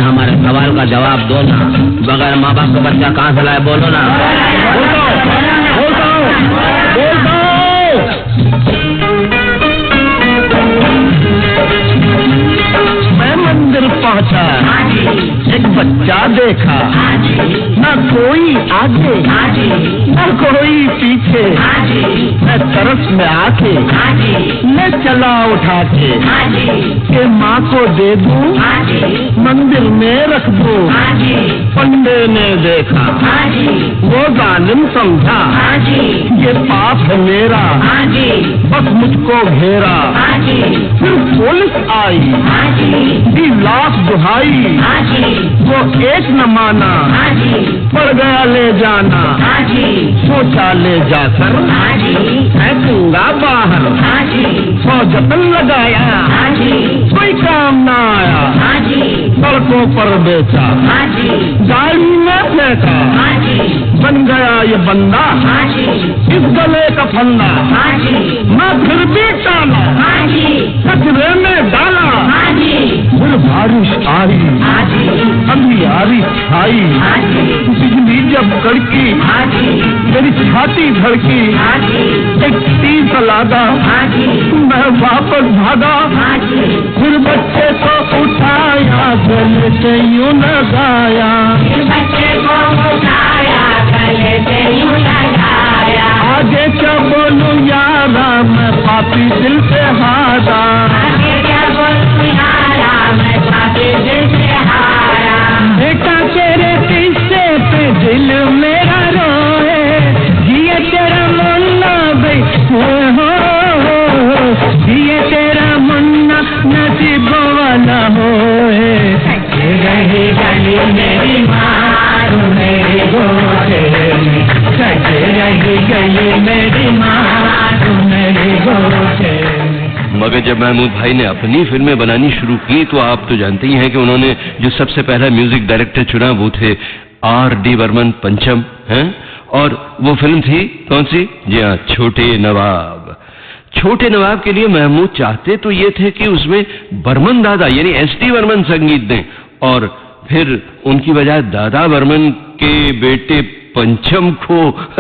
हमारे सवाल का जवाब दो ना, बगैर माँ बाप का बच्चा कहाँ से लाए, बोलो ना। मैं मंदिर पहुंचा, एक बच्चा देखा, न कोई आगे न कोई पीछे, मैं तरस में आके मैं चला उठा के माँ को दे दूं, मंदिर में रख दूं। पंडे ने देखा, वो जालिम समझा, ये पाप है मेरा, बस मुझको घेरा। फिर पुलिस आई, दी लाख दुहाई, वो एक न माना, पड़ गया ले जाना। सोचा ले जाकर फेंकूंगा बाहर, 100 जतन लगाया, कोई काम ना आया, सड़कों पर बेचा, गाड़ी में फेंका, बन गया ये बंदा, इस गले का फंदा, मैं फिर भी टाला, कचरे में डाला। फिर बारिश आई, अंधियारी छाई, बिजली जब कड़की, मेरी छाती धड़की, एक तीर लगा, मैं वापस भागा। फिर बच्चे को उठाया, गले से यूं लगाया, आगे क्या बोलूं यारा, मैं पापी दिल से हारा। बेटा तेरे किस्से पे दिल मेरा रोए, जिए तेरा मुन्ना भाई हो, जिए तेरा मुन्ना नसीब वाला होए। रही गली मेरी माँ मेरी गोठे में, सज रही गली मेरी माँ मेरी गोठे में। मगर जब महमूद भाई ने अपनी फिल्में बनानी शुरू की तो आप तो जानते ही हैं कि उन्होंने जो सबसे पहला म्यूजिक डायरेक्टर चुना वो थे R.D. बर्मन पंचम हैं, और वो फिल्म थी कौन सी? जी हाँ, छोटे नवाब। छोटे नवाब के लिए महमूद चाहते तो ये थे कि उसमें बर्मन दादा यानी S.D. बर्मन संगीत दें, और फिर उनकी बजाय दादा बर्मन के बेटे पंचम को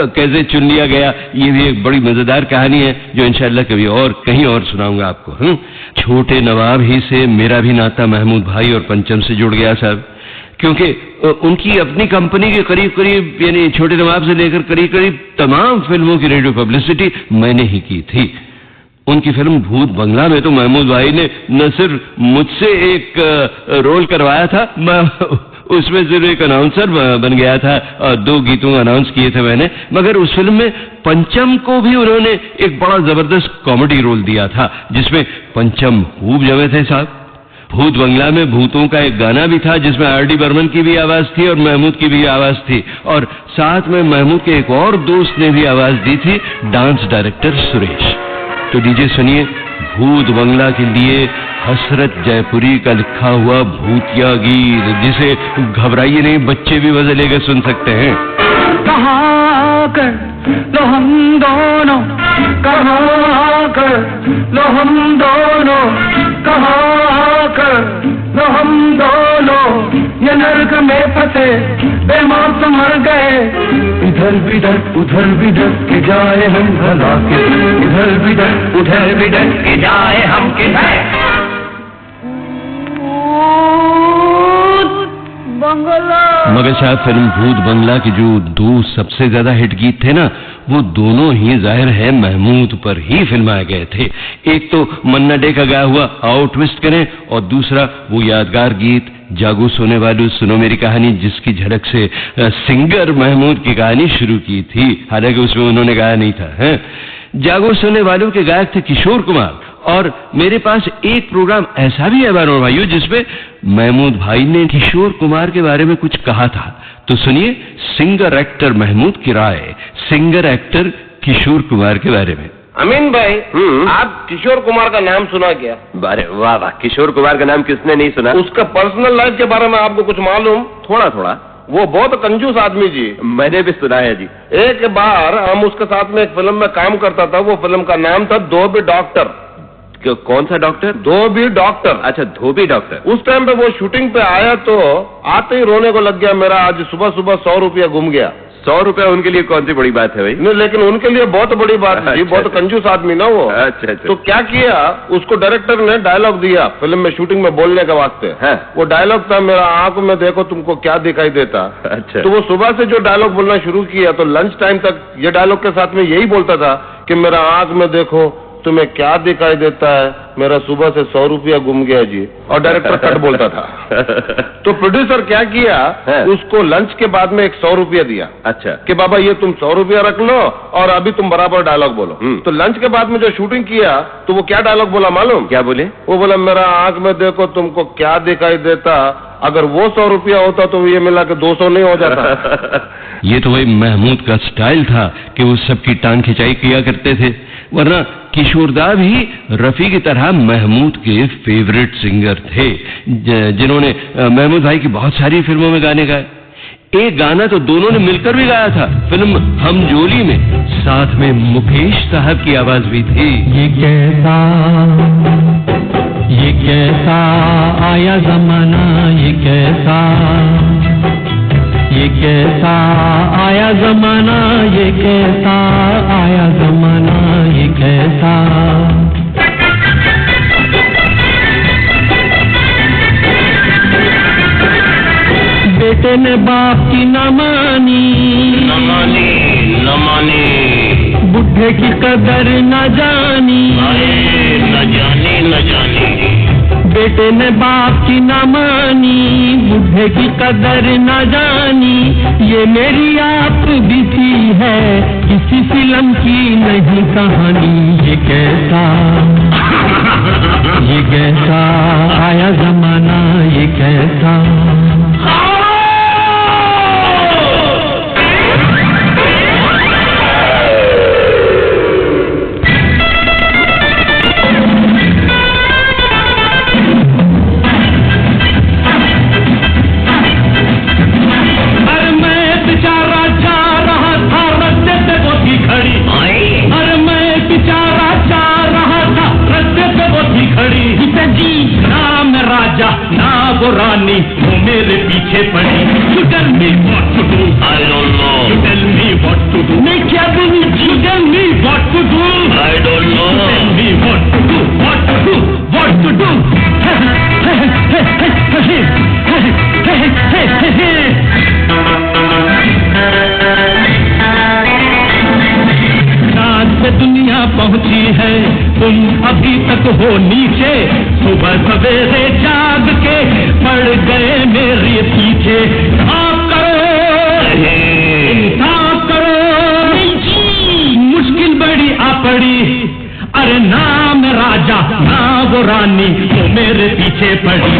कैसे चुन लिया गया, ये भी एक बड़ी मजेदार कहानी है जो इंशाल्लाह कभी और कहीं और सुनाऊंगा आपको। छोटे नवाब ही से मेरा भी नाता महमूद भाई और पंचम से जुड़ गया साहब, क्योंकि उनकी अपनी कंपनी के करीब करीब यानी छोटे नवाब से लेकर करीब करीब तमाम फिल्मों की रेडियो पब्लिसिटी मैंने ही की थी। उनकी फिल्म भूत बंगला में तो महमूद भाई ने न सिर्फ मुझसे एक रोल करवाया था, मैं उसमें सिर्फ एक अनाउंसर बन गया था और 2 गीतों अनाउंस किए थे मैंने, मगर उस फिल्म में पंचम को भी उन्होंने एक बड़ा जबरदस्त कॉमेडी रोल दिया था जिसमें पंचम खूब जमे थे साहब। भूत बंगला में भूतों का एक गाना भी था जिसमें R.D. बर्मन की भी आवाज थी और महमूद की भी आवाज थी, और साथ में महमूद के एक और दोस्त ने भी आवाज दी थी, डांस डायरेक्टर सुरेश। तो दीजिए सुनिए भूत बंगला के लिए हसरत जयपुरी का लिखा हुआ भूतिया गीत, जिसे घबराइए नहीं, बच्चे भी मजे लेकर सुन सकते हैं। कहाँ कर लो हम दोनों, कहाँ कर लो हम दोनों, कहाँ कर लो हम दोनों, ये नर्क में फंसे बेमौत मर गए। इधर भी डर उधर भी डर के जाए हम भला के, इधर भी डर उधर भी डर के जाए हम किधर। मगर साहब फिल्म भूत बंगला के जो 2 सबसे ज्यादा हिट गीत थे ना, वो दोनों ही जाहिर है महमूद पर ही फिल्माए गए थे। एक तो मन्ना डे का गाया हुआ आओ ट्विस्ट करें, और दूसरा वो यादगार गीत जागो सोने वालों सुनो मेरी कहानी, जिसकी झलक से सिंगर महमूद की कहानी शुरू की थी, हालांकि उसमें उन्होंने गाया नहीं था। जागो सोने वालों के गायक थे किशोर कुमार, और मेरे पास एक प्रोग्राम ऐसा भी है बहनों भाइयों जिसमें महमूद भाई ने किशोर कुमार के बारे में कुछ कहा था। तो सुनिए सिंगर एक्टर महमूद की राय सिंगर एक्टर किशोर कुमार के बारे में। अमीन भाई, आप किशोर कुमार का नाम सुना क्या? अरे वाह वाह, किशोर कुमार का नाम किसने नहीं सुना। उसका पर्सनल लाइफ के बारे में आपको कुछ मालूम? थोड़ा थोड़ा। वो बहुत कंजूस आदमी जी। मैंने भी सुना है जी। एक बार हम उसके साथ में एक फिल्म में काम करता था, वो फिल्म का नाम था धोबी डॉक्टर। कौन सा डॉक्टर? धोबी डॉक्टर। अच्छा धोबी डॉक्टर। उस टाइम पे वो शूटिंग पे आया तो आते ही रोने को लग गया। मेरा आज सुबह सुबह 100 रुपया गुम गया। 100 रुपया उनके लिए कौन सी बड़ी बात है भाई? नहीं, लेकिन उनके लिए बहुत बड़ी बात है। बहुत कंजूस आदमी ना वो। अच्छा। तो क्या किया, उसको डायरेक्टर ने डायलॉग दिया फिल्म में शूटिंग में बोलने के वास्ते। वो डायलॉग था, मेरा आंख में देखो तुमको क्या दिखाई देता। अच्छा। तो वो सुबह से जो डायलॉग बोलना शुरू किया तो लंच टाइम तक ये डायलॉग के साथ में यही बोलता था कि मेरा आंख में देखो तुम्हें क्या दिखाई देता है, मेरा सुबह से 100 रुपया गुम गया जी। और डायरेक्टर कट बोलता था। तो प्रोड्यूसर क्या किया, उसको लंच के बाद में एक 100 रुपया दिया। अच्छा। कि बाबा ये तुम 100 रुपया रख लो और अभी तुम बराबर डायलॉग बोलो। तो लंच के बाद में जो शूटिंग किया तो वो क्या डायलॉग बोला मालूम? क्या बोले? वो बोला मेरा आंख में देखो तुमको क्या दिखाई देता, अगर वो 100 रुपया होता तो ये मिला के 200 नहीं हो जाता। ये तो वही महमूद का स्टाइल था कि वो सबकी टांग खिंचाई किया करते थे, वरना किशोरदा भी रफी की तरह महमूद के फेवरेट सिंगर थे जिन्होंने महमूद भाई की बहुत सारी फिल्मों में गाने गाए। एक गाना तो दोनों ने मिलकर भी गाया था फिल्म हम जोली में, साथ में मुकेश साहब की आवाज भी थी। ये कैसा आया जमाना, ये कैसा आया जमाना, ये कैसा आया जमाना, ये कैसा। बेटे ने बाप की न मानी, बुढ़े की कदर न जानी, बेटे ने बाप की न मानी, बुढ़े की कदर न जानी। ये मेरी आप बीती है, किसी फिल्म की नहीं कहानी। ये कैसा आया जमाना, ये कैसा। रानी वो मेरे पीछे पड़ी। You tell me what to do. I don't know. You tell तक हो नीचे, सुबह सवेरे जाग के पड़ गए मेरे पीछे। आप करो, इंसाफ करो, मुश्किल बड़ी आ पड़ी। अरे नाम राजा ना वो रानी, वो मेरे पीछे पड़ी।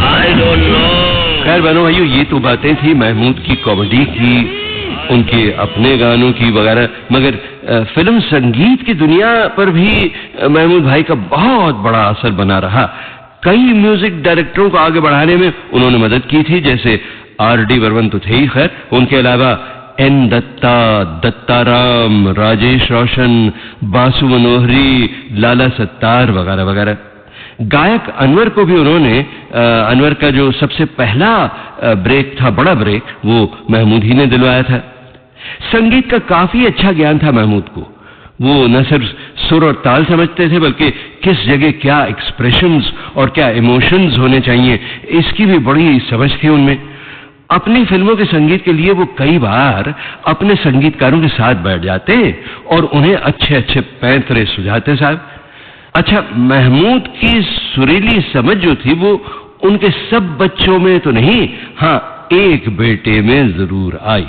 I don't know. खैर बहनों भाइयों, ये तो बातें थी महमूद की कॉमेडी की, उनके अपने गानों की वगैरह, मगर फिल्म संगीत की दुनिया पर भी महमूद भाई का बहुत बड़ा असर बना रहा। कई म्यूजिक डायरेक्टरों को आगे बढ़ाने में उन्होंने मदद की थी, जैसे R.D. बर्मन तो थे ही, खैर उनके अलावा N. दत्ता, दत्ताराम, राजेश रोशन, बासु मनोहरी, लाला सत्तार वगैरह वगैरह। गायक अनवर को भी उन्होंने, अनवर का जो सबसे पहला ब्रेक था, बड़ा ब्रेक, वो महमूद ही ने दिलवाया था। संगीत का काफी अच्छा ज्ञान था महमूद को। वो न सिर्फ सुर और ताल समझते थे, बल्कि किस जगह क्या एक्सप्रेशंस और क्या इमोशंस होने चाहिए, इसकी भी बड़ी समझ थी उनमें। अपनी फिल्मों के संगीत के लिए वो कई बार अपने संगीतकारों के साथ बैठ जाते और उन्हें अच्छे अच्छे पैंतरे सुझाते साहब। अच्छा, महमूद की सुरीली समझ जो थी वो उनके सब बच्चों में तो नहीं, हाँ एक बेटे में जरूर आई।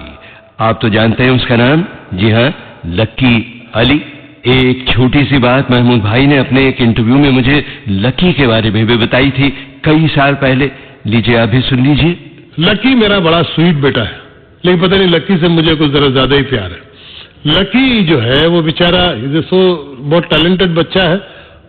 आप तो जानते हैं उसका नाम, जी हाँ, लकी अली। एक छोटी सी बात महमूद भाई ने अपने एक इंटरव्यू में मुझे लकी के बारे में भी बताई थी कई साल पहले। लीजिए आप भी सुन लीजिए। लकी मेरा बड़ा स्वीट बेटा है, लेकिन पता नहीं लकी से मुझे कुछ जरा ज्यादा ही प्यार है। लकी जो है वो बेचारा बहुत टैलेंटेड बच्चा है,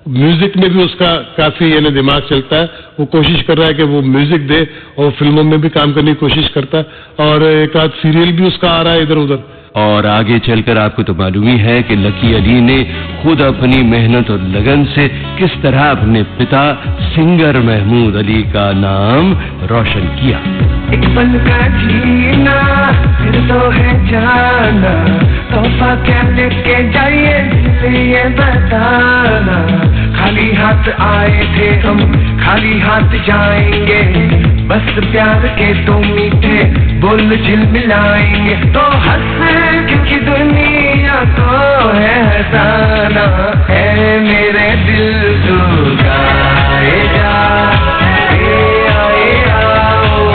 म्यूजिक में भी उसका काफी दिमाग चलता है। वो कोशिश कर रहा है कि वो म्यूजिक दे और फिल्मों में भी काम करने की कोशिश करता है, और एक आध सीरियल भी उसका आ रहा है इधर उधर। और आगे चलकर आपको तो मालूम ही है कि लकी अली ने खुद अपनी मेहनत और लगन से किस तरह अपने पिता सिंगर महमूद अली का नाम रोशन किया। एक पल का जीना फिर तो है जाना, तोहफा क्या लेके जाइए ये बताना। खाली हाथ आए थे हम, खाली हाथ जाएंगे, बस प्यार के तो मीठे बोल झिलमिलाएंगे। तो हंस क्योंकि दुनिया को है हंसाना, है मेरे दिल तू गाए जा, आए आओ,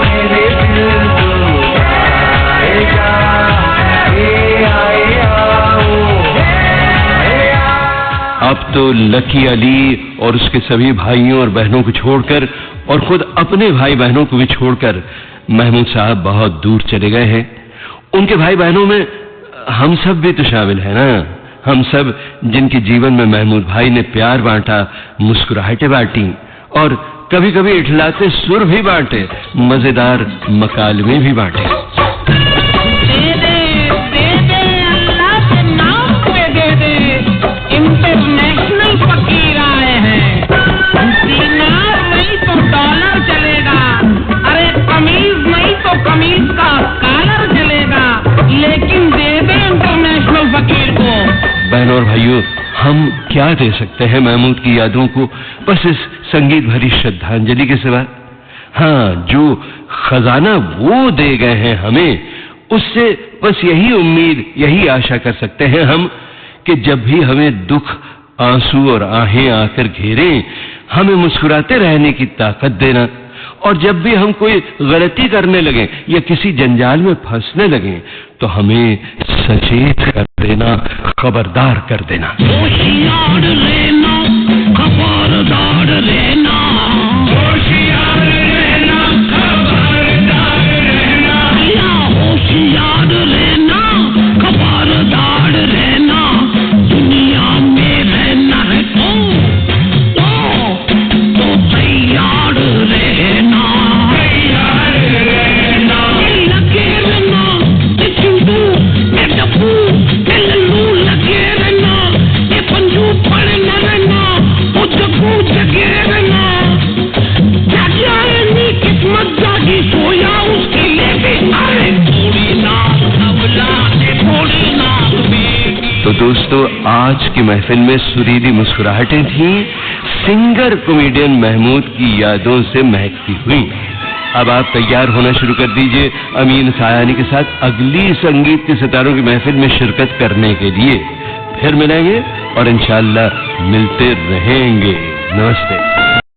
मेरे दिल तू गाए जा, आए आओ। अब तो लकी अली और उसके सभी भाइयों और बहनों को छोड़कर और खुद अपने भाई बहनों को भी छोड़कर महमूद साहब बहुत दूर चले गए हैं। उनके भाई बहनों में हम सब भी तो शामिल हैं ना, हम सब जिनके जीवन में महमूद भाई ने प्यार बांटा, मुस्कुराहटें बांटी और कभी कभी इठलाते सुर भी बांटे, मजेदार मकालमे भी बांटे। इंटरनेशनल फकीर आए हैं, दिनार नहीं तो डॉलर चलेगा, अरे कमीज नहीं तो कमीज का कॉलर चलेगा, लेकिन दे दे इंटरनेशनल फकीर को। बहनों और भाइयों, हम क्या दे सकते हैं महमूद की यादों को, बस इस संगीत भरी श्रद्धांजलि के सिवा। हाँ, जो खजाना वो दे गए हैं हमें, उससे बस यही उम्मीद, यही आशा कर सकते हैं हम कि जब भी हमें दुख, आंसू और आहें आकर घेरें, हमें मुस्कुराते रहने की ताकत देना, और जब भी हम कोई गलती करने लगे या किसी जंजाल में फंसने लगे तो हमें सचेत कर देना, खबरदार कर देना। होशियार रहना, खबरदार रहना, होशियार रहना, खबरदार रहना, होशियार रहना, खबरदार रहना। दुनिया में रहना है तो तैयार रहना, तैयार रहना, लगे रहना, चिंटू, डब्बू, लल्लू लगे रहना, ये पंजू पड़े न रहना, वो जग्गू जगे रहना। जागी किस्मत जागी, सोया उसकी लेके आए, थोड़ी ना सबला थोड़ी ना बेगी। तो दोस्तों, आज की महफिल में सुरीली मुस्कुराहटें थीं, सिंगर कॉमेडियन महमूद की यादों से महकती हुई। अब आप तैयार होना शुरू कर दीजिए अमीन सायानी के साथ अगली संगीत के सितारों की महफिल में शिरकत करने के लिए। फिर मिलेंगे और इंशाअल्लाह मिलते रहेंगे। नमस्ते।